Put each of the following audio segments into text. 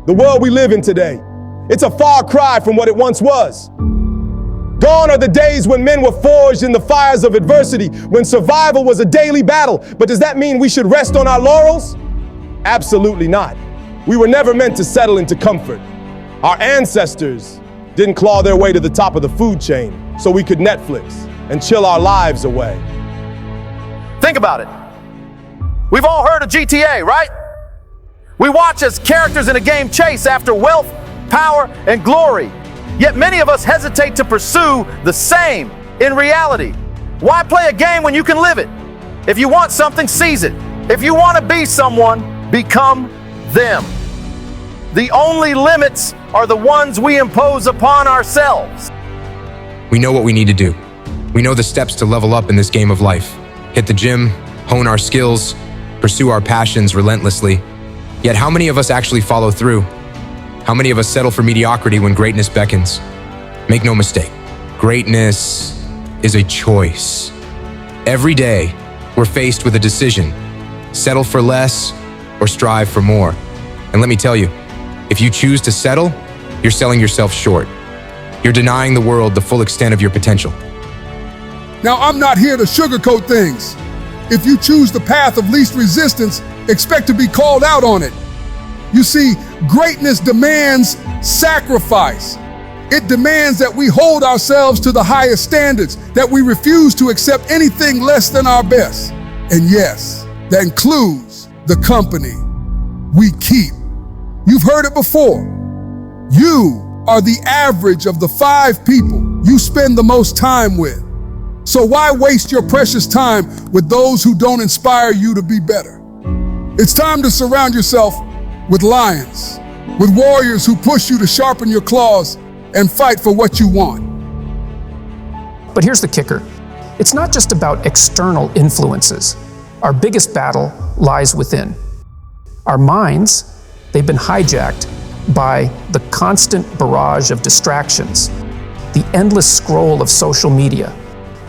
The world we live in today, it's a far cry from what it once was. Gone are the days when men were forged in the fires of adversity, when survival was a daily battle. But does that mean we should rest on our laurels? Absolutely not. We were never meant to settle into comfort. Our ancestors didn't claw their way to the top of the food chain so we could Netflix and chill our lives away. Think about it. We've all heard of GTA, right? We watch as characters in a game chase after wealth, power, and glory. Yet many of us hesitate to pursue the same in reality. Why play a game when you can live it? If you want something, seize it. If you want to be someone, become them. The only limits are the ones we impose upon ourselves. We know what we need to do. We know the steps to level up in this game of life. Hit the gym, hone our skills, pursue our passions relentlessly. Yet how many of us actually follow through? How many of us settle for mediocrity when greatness beckons? Make no mistake, greatness is a choice. Every day, we're faced with a decision: settle for less or strive for more. And let me tell you, if you choose to settle, you're selling yourself short. You're denying the world the full extent of your potential. Now, I'm not here to sugarcoat things. If you choose the path of least resistance, expect to be called out on it. You see, greatness demands sacrifice. It demands that we hold ourselves to the highest standards, that we refuse to accept anything less than our best. And yes, that includes the company we keep. You've heard it before. You are the average of the 5 people you spend the most time with. So why waste your precious time with those who don't inspire you to be better? It's time to surround yourself with lions, with warriors who push you to sharpen your claws and fight for what you want. But here's the kicker. It's not just about external influences. Our biggest battle lies within. Our minds, they've been hijacked by the constant barrage of distractions, the endless scroll of social media,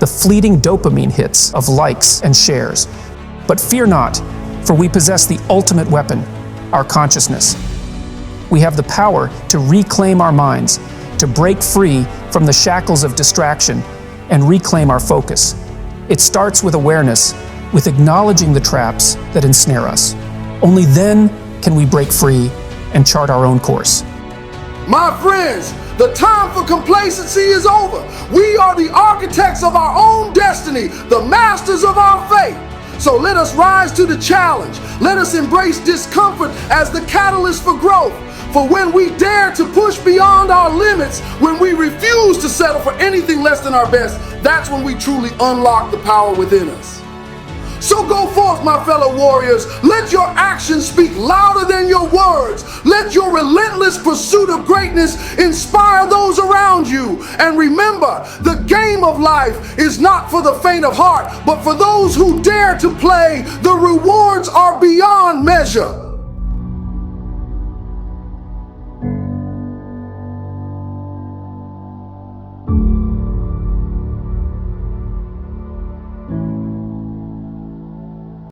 the fleeting dopamine hits of likes and shares. But fear not, for we possess the ultimate weapon, our consciousness. We have the power to reclaim our minds, to break free from the shackles of distraction and reclaim our focus. It starts with awareness, with acknowledging the traps that ensnare us. Only then can we break free and chart our own course. My friends, the time for complacency is over. We are the architects of our own destiny, the masters of our fate. So let us rise to the challenge. Let us embrace discomfort as the catalyst for growth. For when we dare to push beyond our limits, when we refuse to settle for anything less than our best, that's when we truly unlock the power within us. So go forth, my fellow warriors. Let your actions speak louder than your words. Let your relentless pursuit of greatness inspire those around you. And remember, the game of life is not for the faint of heart, but for those who dare to play. The rewards are beyond measure.